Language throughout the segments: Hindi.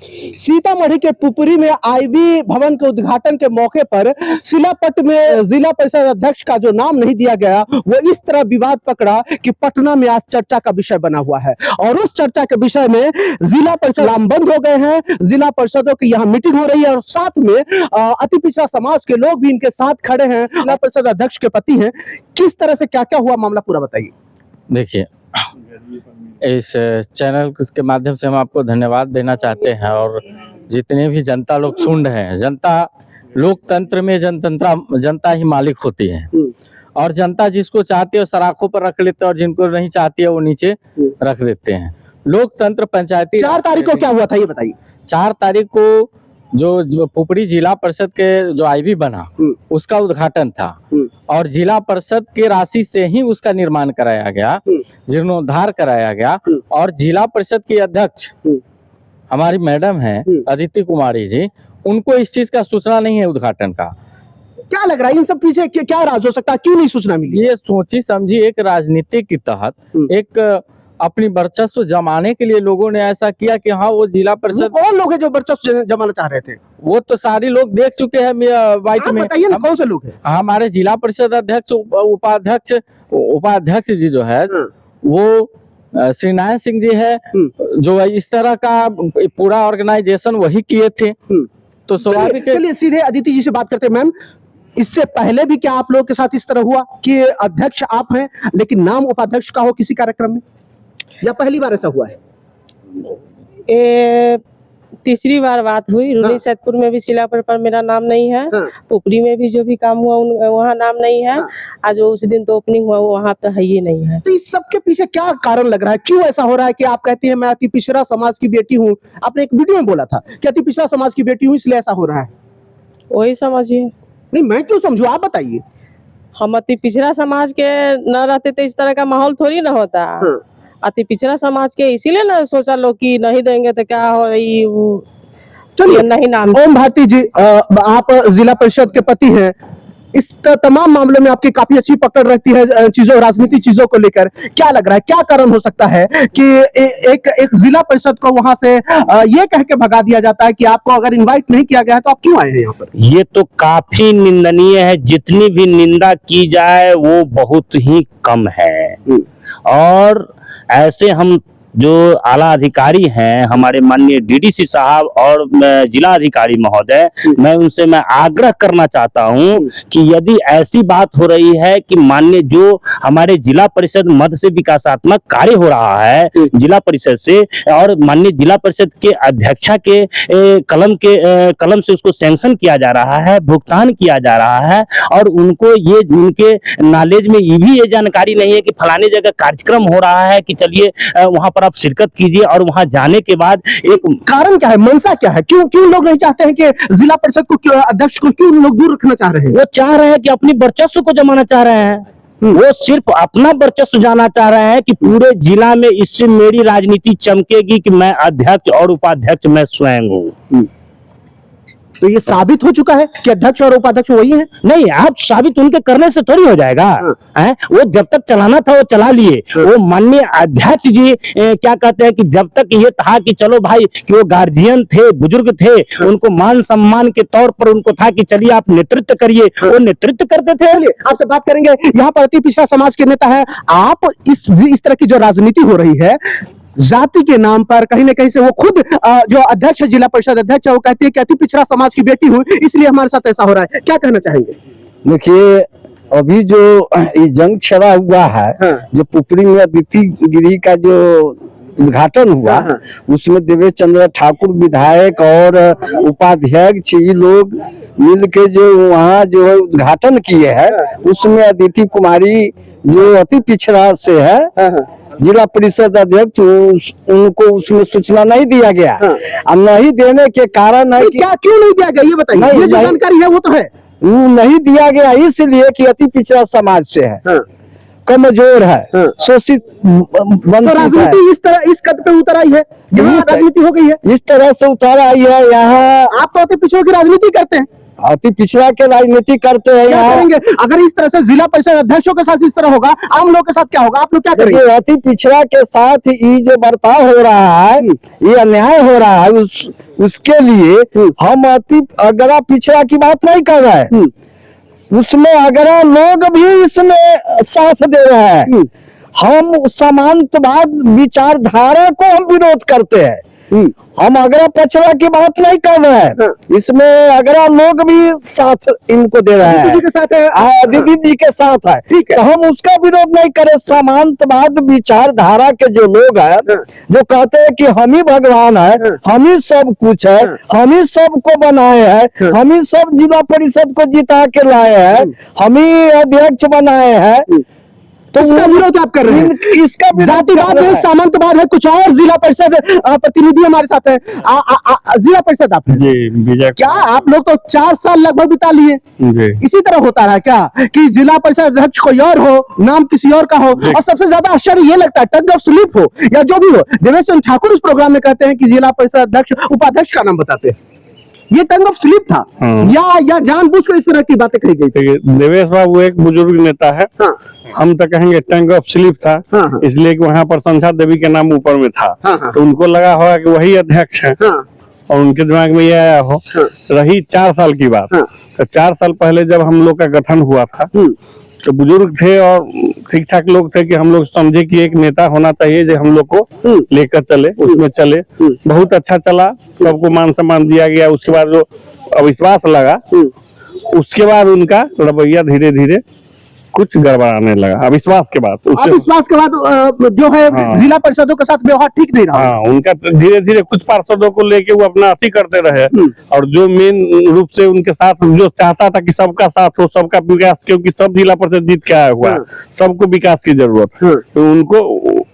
सीतामढ़ी के पुपरी में आईबी भवन के उद्घाटन के मौके पर शिलापट में जिला परिषद अध्यक्ष का जो नाम नहीं दिया गया, वो इस तरह विवाद पकड़ा कि पटना में आज चर्चा का विषय बना हुआ है। और उस चर्चा के विषय में जिला परिषद लामबंद हो गए हैं, जिला परिषदों की यहाँ मीटिंग हो रही है और साथ में अति पिछड़ा समाज के लोग भी इनके साथ खड़े हैं। जिला परिषद अध्यक्ष के पति हैं। किस तरह से क्या क्या हुआ मामला पूरा बताइए। देखिए, इस चैनल के माध्यम से हम आपको धन्यवाद देना चाहते हैं और जितने भी जनता लोग सुन रहे हैं, जनता लोकतंत्र में जनता ही मालिक होती है और जनता जिसको चाहती है वो सराखों पर रख लेते हैं और जिनको नहीं चाहती है वो नीचे रख देते हैं। लोकतंत्र पंचायती 4 तारीख को क्या हुआ था ये बताइए। 4 तारीख को जो पुपरी जिला परिषद के जो आईबी बना उसका उद्घाटन था और जिला परिषद के राशि से ही उसका निर्माण कराया गया, जीर्णोद्धार कराया गया। और जिला परिषद की अध्यक्ष हमारी मैडम है अदिति कुमारी जी, उनको इस चीज का सूचना नहीं है उद्घाटन का। क्या लग रहा है इन सब पीछे क्या राज हो सकता है, क्यों नहीं सूचना मिली? ये सोची समझी एक राजनीति के तहत एक अपनी वर्चस्व जमाने के लिए लोगों ने ऐसा किया कि हाँ वो जिला परिषद। कौन लोग हैं जो वर्चस्व जमाना चाह रहे थे? वो तो सारे लोग देख चुके हैं वाइट में। बताइए ना कौन से लोग हैं? हमारे जिला परिषद अध्यक्ष उपाध्यक्ष जी जो है वो श्री नारायण सिंह जी है, जो इस तरह का पूरा ऑर्गेनाइजेशन वही किए थे। तो स्वाभाविक है। चलिए सीधे अदिति जी से बात करते हैं। मैम, इससे पहले भी क्या आप लोगों के साथ इस तरह हुआ कि अध्यक्ष आप हैं लेकिन नाम उपाध्यक्ष का हो किसी कार्यक्रम में, या पहली बार ऐसा हुआ है? तीसरी बार बात हुई। रूनी सैदपुर में भी शिलापट पर मेरा नाम नहीं है। पुपरी में भी जो भी काम हुआ वहाँ नाम नहीं है। आज उस दिन तो ओपनिंग हुआ वहाँ तो है ही नहीं है। तो इस सब के पीछे क्या कारण लग रहा है, क्यों ऐसा हो रहा है कि आप कहती हैं मैं अति पिछड़ा समाज की बेटी हूँ? आपने एक वीडियो में बोला था कि अति पिछड़ा समाज की बेटी हूँ इसलिए ऐसा हो रहा है। वही समझिए। नहीं मैं क्यों समझू, आप बताइए। हम अति पिछड़ा समाज के न रहते तो इस तरह का माहौल थोड़ी ना होता। अति पिछड़ा समाज के इसीलिए ना सोचा लोग कि नहीं देंगे तो क्या हो रही। चलिए नहीं नाम। ओम भारती जी, आप जिला परिषद के पति हैं, इस तमाम मामले में आपकी काफी अच्छी पकड़ रहती है चीजों राजनीतिक चीजों को लेकर। क्या लग रहा है, क्या कारण हो सकता है कि एक जिला परिषद को वहां से ये कह के भगा दिया जाता है कि आपको अगर इनवाइट नहीं किया गया है तो आप क्यों आए हैं यहाँ पर? ये तो काफी निंदनीय है। जितनी भी निंदा की जाए वो बहुत ही कम है। और ऐसे हम जो आला अधिकारी हैं, हमारे माननीय डीडीसी साहब और जिला अधिकारी महोदय, मैं उनसे आग्रह करना चाहता हूं कि यदि ऐसी बात हो रही है कि माननीय जो हमारे जिला परिषद मद से विकासात्मक कार्य हो रहा है जिला परिषद से, और माननीय जिला परिषद के अध्यक्षा के कलम से उसको सैंक्शन किया जा रहा है, भुगतान किया जा रहा है, और उनको ये उनके नॉलेज में ये भी जानकारी नहीं है कि फलाने जगह कार्यक्रम हो रहा है कि चलिए वहां पर आप शिरकत कीजिए। और वहां जाने के बाद एक कारण क्या है, मंशा क्या है, क्यों लोग नहीं चाहते हैं कि जिला परिषद को, अध्यक्ष को क्यों लोग दूर रखना चाह रहे हैं? वो चाह रहे हैं कि अपनी वर्चस्व को जमाना चाह रहे हैं। वो सिर्फ अपना वर्चस्व जाना चाह रहे हैं कि पूरे जिला में इससे मेरी राजनीति चमकेगी कि मैं अध्यक्ष और उपाध्यक्ष मैं स्वयं हूँ। तो ये साबित हो चुका है कि अध्यक्ष और उपाध्यक्ष वही है? नहीं, आप साबित उनके करने से थोड़ी हो जाएगा। वो जब तक चलाना था वो चला लिए। वो माननीय अध्यक्ष जी क्या कहते हैं कि जब तक ये था कि चलो भाई कि वो गार्जियन थे, बुजुर्ग थे, उनको मान सम्मान के तौर पर उनको था कि चलिए आप नेतृत्व करिए, वो नेतृत्व करते थे। आपसे बात करेंगे, यहाँ पर अति पिछड़ा समाज के नेता है आप। इस तरह की जो राजनीति हो रही है जाति के नाम पर, कहीं ना कहीं से वो खुद जो अध्यक्ष जिला परिषद अध्यक्ष है वो कहती है कि अति पिछड़ा समाज की बेटी हूँ इसलिए हमारे साथ ऐसा हो रहा है, क्या कहना चाहेंगे? देखिए, अभी जो ये जंग छड़ा हुआ है, जो पुपरी में अदिति गिरी का जो उद्घाटन हुआ, उसमें देवेश चंद्र ठाकुर विधायक और उपाध्यक्ष ये लोग मिल के जो वहाँ जो है उद्घाटन किए हैं, उसमें अदिति कुमारी जो अति पिछड़ा से है जिला परिषद अध्यक्ष, उनको उसमें सूचना नहीं दिया गया। अब नहीं देने के कारण है कि क्या क्यों नहीं दिया गया ये बताइए। ये जो जानकारी है वो तो है, वो नहीं दिया गया इसलिए कि अति पिछड़ा समाज से है, कमजोर है, शोषित वंचित राजनीति इस कद पे उतर आई है, यहाँ राजनीति हो गई है, इस तरह से उतर आई है। यहाँ आप तो अति पिछड़ों की राजनीति करते हैं। अति पिछड़ा के राजनीति करते हैं क्या यहाँ। करेंगे अगर इस तरह से जिला परिषद अध्यक्षों के साथ इस तरह होगा, आम लोगों के साथ क्या होगा? आप लोग क्या करेंगे? देखिए, अति पिछड़ा के साथ ये जो बर्ताव हो रहा है, ये अन्याय हो रहा है, उसके लिए हम अति अगरा पिछड़ा की बात नहीं कर रहे हैं। उसमें अगरा लोग भी इसमें साथ दे रहे हैं। हम समांतवाद विचारधारा को हम विरोध करते हैं। हम अगरा पछड़ा की बात नहीं कर रहे हैं, इसमें अगरा लोग भी साथ इनको दे रहे हैं, दीदी के साथ है, दीदी जी के साथ है। ठीक है। तो हम उसका विरोध नहीं करें। समांतवाद विचारधारा के जो लोग हैं, जो कहते हैं कि हम ही भगवान है, हम ही सब कुछ है, हम ही सबको बनाए हैं, हम ही सब जिला परिषद को जिता के लाए हैं, हम ही अध्यक्ष बनाए हैं, तो इसका विरोध आप कर रहे हैं? इसका विरोध जातिवाद कर रहे है, हैं। सामंतवाद है, कुछ और जिला परिषद प्रतिनिधि हमारे साथ है। जिला परिषद आप हैं। जी विजय क्या आप लोग तो 4 साल लगभग बिता लिए, जी इसी तरह होता रहा क्या कि जिला परिषद अध्यक्ष कोई और हो, नाम किसी और का हो? और सबसे ज्यादा आश्चर्य ये लगता है, टंग ऑफ स्लिप हो या जो भी हो, देवेश चंद्र ठाकुर उस प्रोग्राम में कहते हैं कि जिला परिषद अध्यक्ष उपाध्यक्ष का नाम बताते हैं। ये टंग ऑफ स्लिप था या जानबूझकर इस तरह की बातें कही गई थी? देखिए, देवेश बाबू एक बुजुर्ग नेता है। हाँ। हम तो कहेंगे टंग ऑफ स्लिप था, हाँ। इसलिए कि वहाँ पर संध्या देवी के नाम ऊपर में था। हाँ। तो उनको लगा होगा कि वही अध्यक्ष है हाँ। और उनके दिमाग में ये आया हो। रही 4 साल की बात, हाँ। तो 4 साल पहले जब हम लोग का गठन हुआ था, तो बुजुर्ग थे और ठीक ठाक लोग थे कि हम लोग समझे कि एक नेता होना चाहिए जो हम लोग को लेकर चले, उसमें चले। बहुत अच्छा चला, सबको मान सम्मान दिया गया। उसके बाद जो अविश्वास लगा, उसके बाद उनका रवैया धीरे धीरे कुछ गड़बड़ाने लगा। अविश्वास के बाद अविश्वास के बाद जो है हाँ। जिला परिषदों के साथ व्यवहार ठीक नहीं रहा। हाँ, उनका धीरे धीरे कुछ पार्षदों को लेके वो अपना अति करते रहे, और जो मेन रूप से उनके साथ जो चाहता था कि सबका साथ हो, सबका विकास, क्योंकि सब जिला परिषद जीत के आया हुआ है, सबको विकास की जरूरत है। तो उनको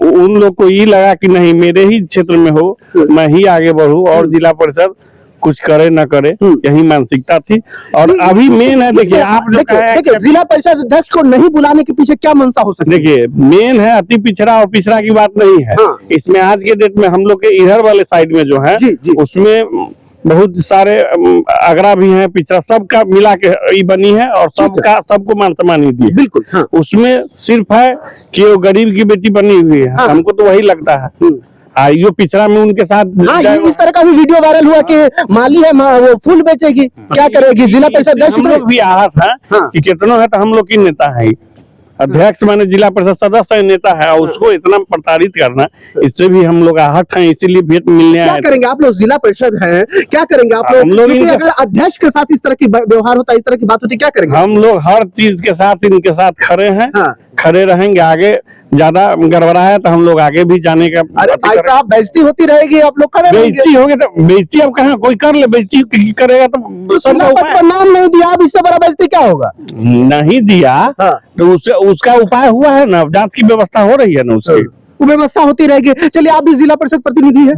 उन लोग को ये लगा कि नहीं, मेरे ही क्षेत्र में हो, मैं ही आगे बढ़ूं और जिला परिषद कुछ करे न करे, यही मानसिकता थी। और अभी मेन है, देखिए आप जो देखिए जिला परिषद अध्यक्ष को नहीं बुलाने के पीछे क्या मंशा हो सकती है? देखिए, मेन है अति पिछड़ा और पिछड़ा की बात नहीं है। हाँ। इसमें आज के डेट में हम लोग के इधर वाले साइड में जो है, जी। उसमें बहुत सारे अगरा भी हैं, पिछड़ा, सबका मिला के ये बनी है और सबका सबको मान सम्मान ही दी। बिल्कुल। हाँ। उसमें सिर्फ है कि वो गरीब की बेटी बनी हुई है। हाँ। हमको तो वही लगता है। आइयो पिछड़ा में उनके साथ हाँ, ये इस तरह का भी वीडियो वायरल हुआ कि माली है, वो फूल बेचेगी, क्या करेगी? जिला परिषद अध्यक्ष हम लोग भी आहत है कि कितनों है, तो हम लोग की नेता है। अध्यक्ष माने जिला परिषद सदस्य नेता है, और उसको इतना प्रताड़ित करना, इससे भी हम लोग आहत हैं। इसीलिए भेंट मिलने क्या आए। करेंगे आप लोग? जिला परिषद है, क्या करेंगे आप लोग? हम लोग क्योंकि इनके- अगर अध्यक्ष के साथ इस तरह की व्यवहार होता है, इस तरह की बात होती है, क्या करेंगे? हम लोग हर चीज के साथ इनके साथ खड़े हैं, हाँ। खड़े रहेंगे। आगे ज्यादा गड़बड़ा है तो हम लोग आगे भी जाने का अरे भाई साहब, बेइज्जती होती रहेगी, आप लोग खड़े रहेंगे। बेइज्जती होगी तो बेइज्जती अब कहाँ कोई कर ले, बेइज्जती करेगा तो जिला सबका परिषद उपाय पर नाम नहीं दिया, अब इससे बड़ा बेइज्जती क्या होगा? नहीं दिया। हाँ। तो उसका उपाय हुआ है ना, जांच की व्यवस्था हो रही है ना उसकी। वो व्यवस्था होती रहेगी। चलिए, आप भी जिला परिषद प्रतिनिधि है,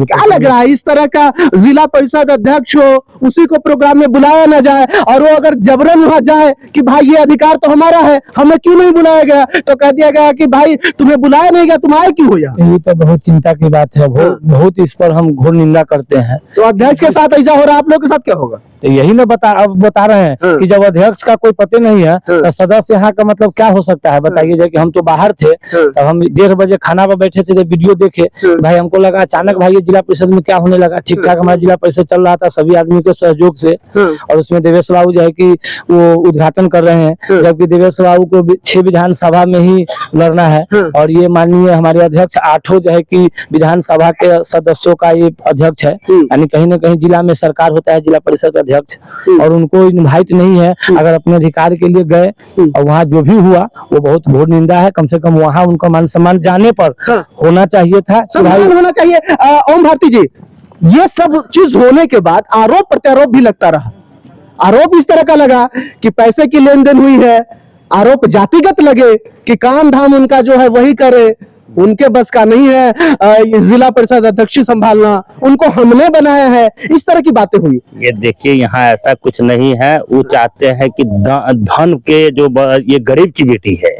क्या लग रहा है इस तरह का जिला परिषद अध्यक्ष हो, उसी को प्रोग्राम में बुलाया ना जाए, और वो अगर जबरन वहां जाए कि भाई ये अधिकार तो हमारा है, हमें क्यों नहीं बुलाया गया, तो कह दिया गया कि भाई तुम्हें बुलाया नहीं गया, तुम आए क्यों हो यहाँ? ये तो बहुत चिंता की बात है। बहुत इस पर हम घोर निंदा करते हैं। तो अध्यक्ष के साथ ऐसा हो रहा है, आप लोग के साथ क्या होगा? तो यही ना अब बता रहे हैं कि जब अध्यक्ष का कोई पते नहीं है तो सदस्य यहाँ का मतलब क्या हो सकता है? बताइए। जब कि हम तो बाहर थे, तब हम 1:30 बजे खाना पर बैठे थे, जब वीडियो देखे, भाई हमको लगा अचानक भाई ये जिला परिषद में क्या होने लगा। ठीक ठाक हमारा जिला परिषद चल रहा था सभी आदमी के सहयोग से, और उसमें देवेश बाबू जो है कि वो उद्घाटन कर रहे हैं, जबकि देवेश बाबू को 6 विधानसभा में ही लड़ना है, और ये माननीय हमारे अध्यक्ष 8 जो है कि विधानसभा के सदस्यों का ये अध्यक्ष है। यानी कहीं ना कहीं जिला में सरकार होता है जिला परिषद अध्यक्ष, और उनको इनवाइट नहीं है। अगर अपने अधिकार के लिए गए और वहाँ जो भी हुआ वो बहुत घोर निंदा है। कम से कम वहाँ उनका मान सम्मान जाने पर होना चाहिए था कि भाई सम्मान होना चाहिए। ओम भारती जी, ये सब चीज होने के बाद आरोप प्रत्यारोप भी लगता रहा। आरोप इस तरह का लगा कि पैसे की लेन देन हुई है, आरोप जातिगत लगे कि काम धाम उनका जो है वही करे, उनके बस का नहीं है ये जिला परिषद अध्यक्ष संभालना, उनको हमने बनाया है, इस तरह की बातें हुई। ये देखिए यहाँ ऐसा कुछ नहीं है। वो चाहते हैं कि धन के जो ये गरीब की बेटी है,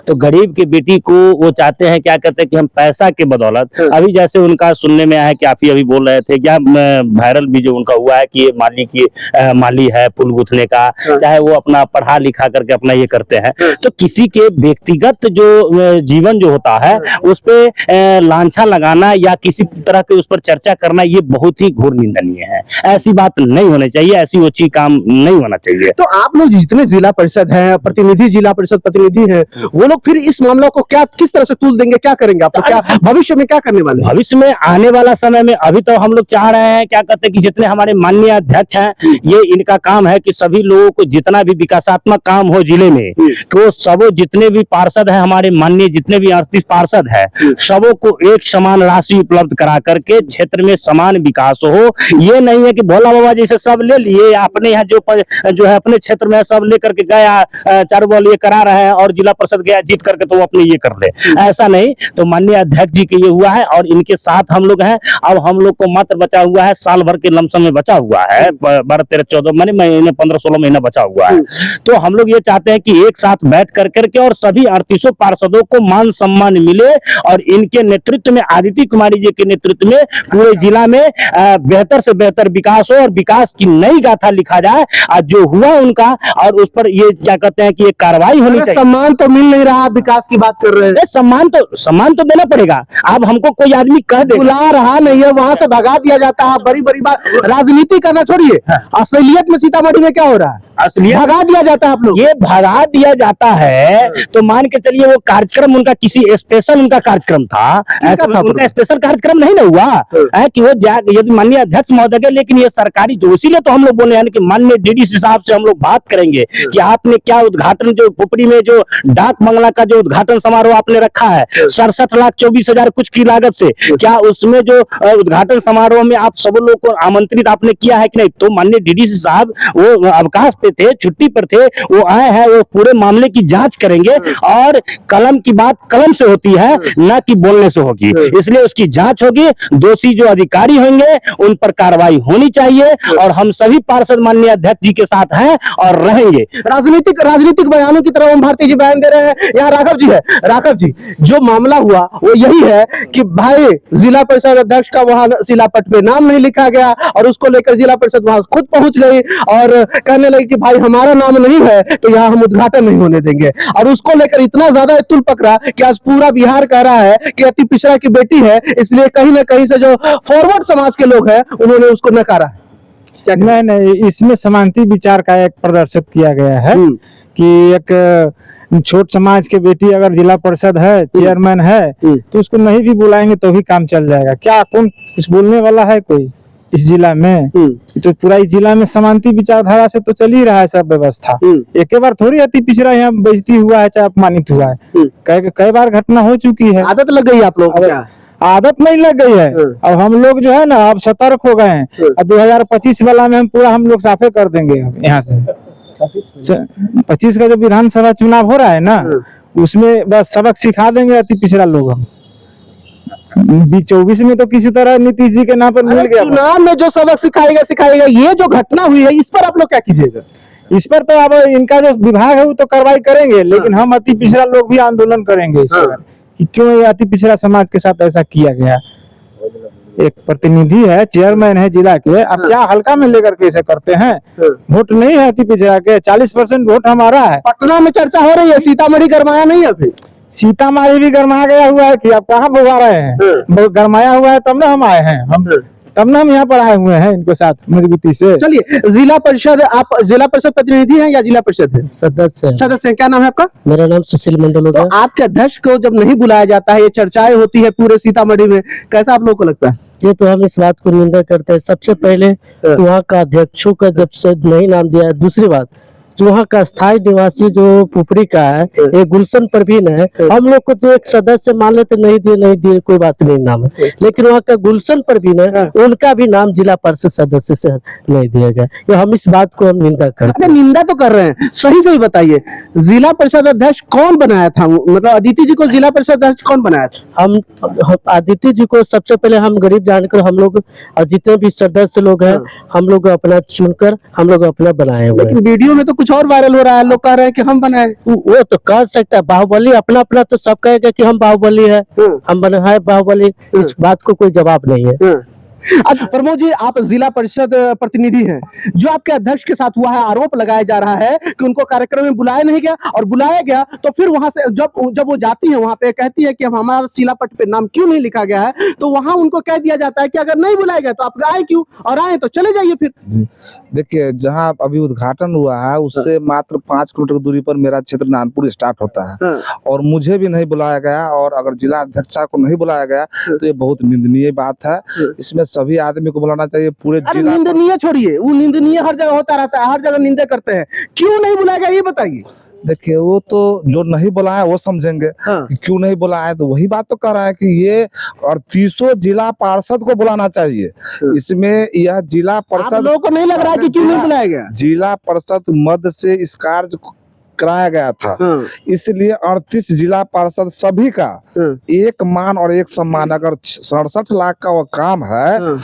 तो गरीब की बेटी को वो चाहते हैं, क्या कहते हैं कि हम पैसा के बदौलत, अभी जैसे उनका सुनने में आया है कि आप ही अभी बोल रहे थे क्या, वायरल भी जो उनका हुआ है कि ये माली है पुल गुथने का, चाहे वो अपना पढ़ा लिखा करके अपना ये करते हैं, तो किसी के व्यक्तिगत जो जीवन जो होता है उस पे लांछा लगाना या किसी तरह के उस पर चर्चा करना, ये बहुत ही घोर निंदनीय है। ऐसी बात नहीं होनी चाहिए, ऐसी उचित काम नहीं होना चाहिए। तो आप लोग जितने जिला परिषद हैं, प्रतिनिधि, जिला परिषद प्रतिनिधि हैं, वो लोग फिर इस मामला को क्या किस तरह से तूल देंगे, क्या करेंगे, आप लोग क्या भविष्य में क्या करने वाले हैं? भविष्य में आने वाला समय में अभी तो हम लोग चाह रहे हैं, क्या कहते हैं कि जितने हमारे माननीय अध्यक्ष हैं, ये इनका काम है कि सभी लोगों को जितना भी विकासात्मक काम हो जिले में, तो सब जितने भी पार्षद हैं हमारे माननीय, जितने भी 38 पार्षद हैं, सबों को एक समान राशि उपलब्ध करा करके क्षेत्र में समान विकास हो। ये नहीं है कि भोला बाबा जैसे सब ले लिए, अपने यहाँ जो है अपने क्षेत्र में सब लेकर के गया, चारों बॉल ये करा रहे हैं और जिला परिषद गया जीत करके तो वो अपने ये कर ले, ऐसा नहीं। तो माननीय अध्यक्ष जी के ये हुआ है और इनके साथ हम लोग हैं। अब हम लोग को मात्र बचा हुआ है साल भर के लमसम में बचा हुआ है, 12, 13, 14 महीने 15, 16 महीना बचा हुआ है। तो हम लोग ये चाहते हैं कि एक साथ बैठ करके और सभी 38 पार्षदों को मान सम्मान मिले और इनके नेतृत्व में, आदित्य कुमारी जी के नेतृत्व में पूरे जिला में बेहतर से बेहतर विकास हो और विकास की नई गाथा लिखा जाए। आज जो हुआ उनका और उस पर ये क्या कहते हैं कि ये कार्रवाई होनी चाहिए। सम्मान तो मिल नहीं रहा, विकास की बात कर रहे हैं। सम्मान तो देना पड़ेगा। अब हमको कोई आदमी कह दे बुला रहा नहीं है, वहां से भगा दिया जाता है। बड़ी बड़ी बात, राजनीति करना छोड़िए, असलियत में सीतामढ़ी में क्या हो रहा है? असलियत भगा दिया जाता है आप लोग। ये भगा दिया जाता है तो मान के चलिए वो कार्यक्रम उनका किसी स्पेशल उनका कार्यक्रम था, ऐसा उनका स्पेशल कार्यक्रम नहीं ना हुआ है कि वो यदि माननीय अध्यक्ष महोदय के, लेकिन ये सरकारी जो, इसीलिए तो हम लोग बोले हैं कि माननीय डीडीसी साहब से हम लोग बात करेंगे कि आपने क्या उद्घाटन, जो पुपरी में जो डाक बंगला का जो उद्घाटन समारोह आपने रखा है 67,24,000 कुछ की लागत से, क्या उसमें जो उद्घाटन समारोह में आप सब लोग को आमंत्रित आपने किया है कि नहीं? तो माननीय डीडीसी साहब वो अवकाश पे थे, छुट्टी पर थे, वो आए हैं, वो पूरे मामले की जांच करेंगे और कलम की बात कलम से होती है ना कि बोलने से होगी, इसलिए उसकी जांच होगी। दोषी जो अधिकारी होंगे उन पर कार्रवाई होनी चाहिए और हम सभी पार्षद माननीय अध्यक्ष जी के साथ हैं और रहेंगे। राजनीतिक बयानों की तरह ओम भारती जी बयान दे रहे हैं। यहाँ राघव जी है। राघव जी, जो मामला हुआ वो यही है कि भाई जिला परिषद अध्यक्ष का वहां शिलापट पे नाम नहीं लिखा गया और उसको लेकर जिला परिषद वहां खुद पहुंच गई और कहने लगी कि भाई हमारा नाम नहीं है तो यहाँ हम उद्घाटन नहीं होने देंगे। और उसको लेकर इतना ज्यादा तुल पकड़ा कि आज पूरा बिहार कह रहा है कि अति पिछड़ा की बेटी है, इसलिए कहीं ना कहीं से जो फॉरवर्ड समाज के लोग हैं उन्होंने उसको नकारा है। नहीं, इसमें समानती विचार का एक प्रदर्शित किया गया है कि एक छोट समाज के बेटी अगर जिला परिषद है, चेयरमैन है, तो उसको नहीं भी बुलाएंगे तो भी काम चल जाएगा। क्या कौन कुछ बोलने वाला है कोई इस जिला में? तो पूरा इस जिला में समानती विचारधारा से तो चल ही रहा है सब व्यवस्था। एक बार थोड़ी अति पिछड़ा यहाँ बेइज्जती हुआ है, चाहे अपमानित हुआ है, कई बार घटना हो चुकी है। आदत लग गई आप लोग? आदत नहीं लग गई है। अब हम लोग जो है ना अब सतर्क हो गए हैं। अब 2025 वाला में हम लोग साफे कर देंगे यहाँ से। 25 का जो विधानसभा चुनाव हो रहा है ना, उसमें बस सबक सिखा देंगे अति पिछड़ा लोग हम। 24 में तो किसी तरह नीतीश जी के नाम पर मिल गया। चुनाव में जो सबक सिखाएगा। ये जो घटना हुई है इस पर आप लोग क्या कीजिएगा? इस पर तो अब इनका जो विभाग है वो तो कार्रवाई करेंगे, लेकिन हम अति पिछड़ा लोग भी आंदोलन करेंगे इस पर कि क्यों ये अति पिछड़ा समाज के साथ ऐसा किया गया। एक प्रतिनिधि है, चेयरमैन है जिला के, अब क्या हल्का में लेकर के इसे करते हैं? वोट नहीं है अति पिछड़ा के, 40% वोट हमारा है। पटना में चर्चा हो रही है, सीतामढ़ी गरमाया नहीं है अभी? सीतामढ़ी भी गरमा गया हुआ है कि आप कहाँ बुला रहे हैं? गरमाया हुआ है तब ना हम आए हैं, तब ना हम यहाँ पर आए हुए हैं इनके साथ मजबूती से। चलिए, जिला परिषद, आप जिला परिषद प्रतिनिधि हैं या जिला परिषद है सदस्य हैं? क्या नाम है आपका? मेरा नाम सुशील मंडल होगा। तो आपके अध्यक्ष को जब नहीं बुलाया जाता है, ये चर्चाएं होती है पूरे सीतामढ़ी में, कैसा आप लोगों को लगता है? ये तो हम इस बात को निंदा करते हैं। सबसे पहले वहाँ का अध्यक्षों का जब से नहीं नाम दिया है। दूसरी बात, जो वहाँ का स्थायी निवासी जो पुपरी का है, ये गुलशन परवीन है। हम लोग को जो एक सदस्य मान लेते नहीं दिए कोई बात नहीं नाम है, लेकिन वहाँ का गुलशन परवीन है, उनका भी नाम जिला परिषद सदस्य से नहीं दिया गया। ये हम इस बात को हम निंदा करते अच्छा, निंदा तो कर रहे हैं, सही सही बताइए, जिला परिषद अध्यक्ष कौन बनाया था? मतलब अदिति जी को जिला परिषद अध्यक्ष कौन बनाया था? हम आदित्य जी को सबसे पहले हम गरीब जानकर हम लोग और जितने भी सदस्य लोग हैं हम लोग अपना चुनकर हम लोग अपना बनाए हुए हैं। लेकिन वीडियो में तो कुछ और वायरल हो रहा है, लोग कह रहे हैं कि हम बनाए। वो तो कह सकता है, बाहुबली अपना अपना तो सब कहेगा कि हम बाहुबली है, हम बने हैं बाहुबली, इस बात को कोई जवाब नहीं है। अच्छा प्रमोद जी, आप जिला परिषद प्रतिनिधि हैं, जो आपके अध्यक्ष के साथ हुआ है, आरोप लगाया जा रहा है कि उनको कार्यक्रम में बुलाया नहीं गया, और बुलाया गया तो फिर वहां से जब वो जाती है वहां पे कहती है कि हम हमारा शिलापट पे नाम क्यों नहीं लिखा गया है, तो वहां उनको कह दिया जाता है कि अगर नहीं बुलाया गया तो आप आए क्यों, और आए तो चले जाइए फिर। देखिए, जहाँ अभी उद्घाटन हुआ है उससे मात्र 5 किलोमीटर दूरी पर मेरा क्षेत्र नानपुर स्टार्ट होता है, और मुझे भी नहीं बुलाया गया, और अगर जिला अध्यक्षा को नहीं बुलाया गया तो ये बहुत निंदनीय बात है। इसमें सभी आदमी को बुलाना चाहिए, पूरे जिला। निंदनीय छोड़िए, वो निंदनीय हर जगह होता रहता है, हर जगह निंदा करते हैं, क्यों नहीं बुलाया गया ये बताइए। देखिए, वो तो जो नहीं बुलाया वो समझेंगे कि क्यों नहीं बुलाया, तो वही बात तो कर रहा है कि ये 38 जिला पार्षद को बुलाना चाहिए। इसमें यह जिला परिषद, लोगों को नहीं लग रहा है कि क्यों नहीं बुलाया गया? जिला परिषद मद से इस कार्य को कराया गया था, इसलिए 38 जिला पार्षद सभी का एक मान और एक सम्मान। अगर 67 लाख का वो काम है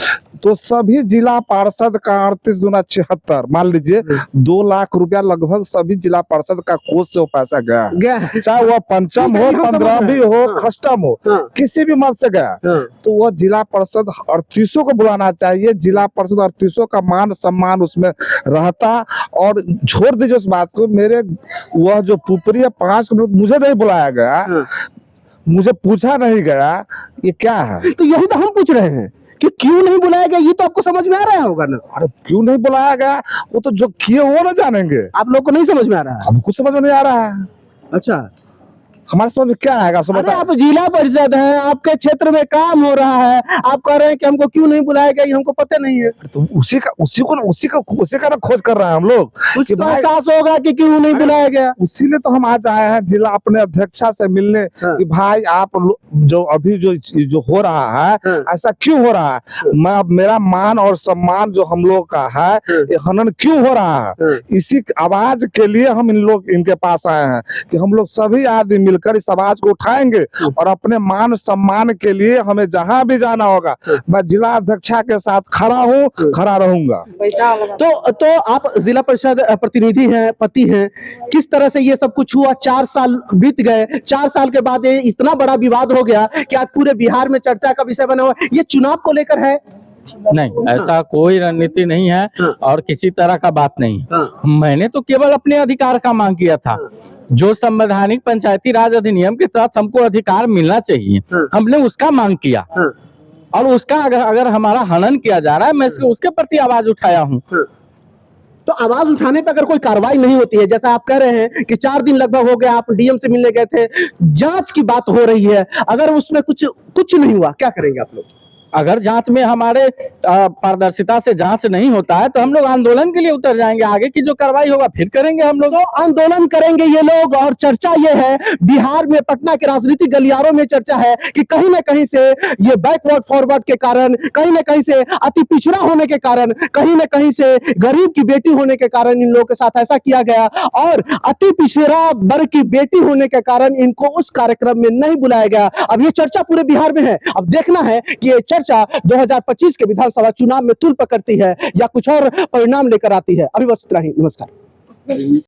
तो सभी जिला पार्षद का 38 दूना 76, मान लीजिए 2 लाख रुपया लगभग सभी जिला पार्षद का कोष से वो पैसा गया, चाहे वह पंचम हो, 15वीं हो, खष्टम हो, किसी भी मद से गया, तो वह जिला परिषद 38 को बुलाना चाहिए। जिला परिषद 38 का मान सम्मान उसमें रहता। और छोड़ दीजिए उस बात को, मेरे वह जो पुपरी है 5 किलोमीटर, मुझे नहीं बुलाया गया, मुझे पूछा नहीं गया, ये क्या है? तो यही तो हम पूछ रहे हैं कि क्यों नहीं बुलाया गया, ये तो आपको समझ में आ रहा होगा ना। अरे क्यों नहीं बुलाया गया, वो तो जो किए वो ना जानेंगे। आप लोग को नहीं समझ में आ रहा है? हमको समझ में नहीं आ रहा है। अच्छा, हमारे समझ में क्या आएगा? अरे आप जिला परिषद हैं, आपके क्षेत्र में काम हो रहा है, आप कह रहे हैं कि हमको क्यों नहीं बुलाया गया, ये हमको पता नहीं है। तो उसी का ना खोज कर रहे हैं हम लोग, कुछ तो एहसास होगा कि क्यों नहीं बुलाया गया। उसीलिए तो हम आज आए हैं जिला अपने अध्यक्षा से मिलने कि भाई आप जो अभी जो हो रहा है ऐसा क्यों हो रहा है, मेरा मान और सम्मान जो हम लोग का है ये हनन क्यों हो रहा है। इसी आवाज के लिए हम इनके पास आए हैं कि हम लोग सभी आदमी मिलकर इस आवाज को उठाएंगे, और अपने मान सम्मान के लिए हमें जहां भी जाना होगा मैं जिला अध्यक्षा के साथ खड़ा हूँ, खड़ा रहूंगा। तो आप जिला परिषद प्रतिनिधि हैं, पति हैं, किस तरह से ये सब कुछ हुआ? 4 साल बीत गए, 4 साल के बाद ये इतना बड़ा विवाद हो गया कि आज पूरे बिहार में चर्चा का विषय बना हुआ। ये चुनाव को लेकर है? नहीं, ऐसा कोई रणनीति नहीं है और किसी तरह का बात नहीं। मैंने तो केवल अपने अधिकार का मांग किया था, जो संवैधानिक पंचायती राज अधिनियम के तहत हमको अधिकार मिलना चाहिए, हमने उसका मांग किया। और उसका अगर हमारा हनन किया जा रहा है, मैं उसके प्रति आवाज उठाया हूँ। तो आवाज उठाने पर अगर कोई कार्रवाई नहीं होती है, जैसा आप कह रहे हैं कि 4 दिन लगभग हो गए, आप डीएम से मिलने गए थे, जांच की बात हो रही है, अगर उसमें कुछ नहीं हुआ, क्या करेंगे आप लोग? अगर जांच में हमारे पारदर्शिता से जांच नहीं होता है तो हम लोग आंदोलन के लिए उतर जाएंगे। आगे की जो कार्रवाई होगा फिर करेंगे हम लोग। तो आंदोलन करेंगे ये लोग, और चर्चा ये है बिहार में, पटना के राजनीतिक गलियारों में चर्चा है कि कहीं ना कहीं से ये बैकवर्ड फॉरवर्ड के कारण, कहीं ना कहीं से अति पिछड़ा होने के कारण, कहीं ना कहीं से गरीब की बेटी होने के कारण इन लोगों के साथ ऐसा किया गया, और अति पिछड़ा वर्ग की बेटी होने के कारण इनको उस कार्यक्रम में नहीं बुलाया गया। अब ये चर्चा पूरे बिहार में है। अब देखना है कि ये चर्चा 2025 के विधानसभा चुनाव में तूल पकड़ती है या कुछ और परिणाम लेकर आती है। अभी बस इतना ही, नमस्कार।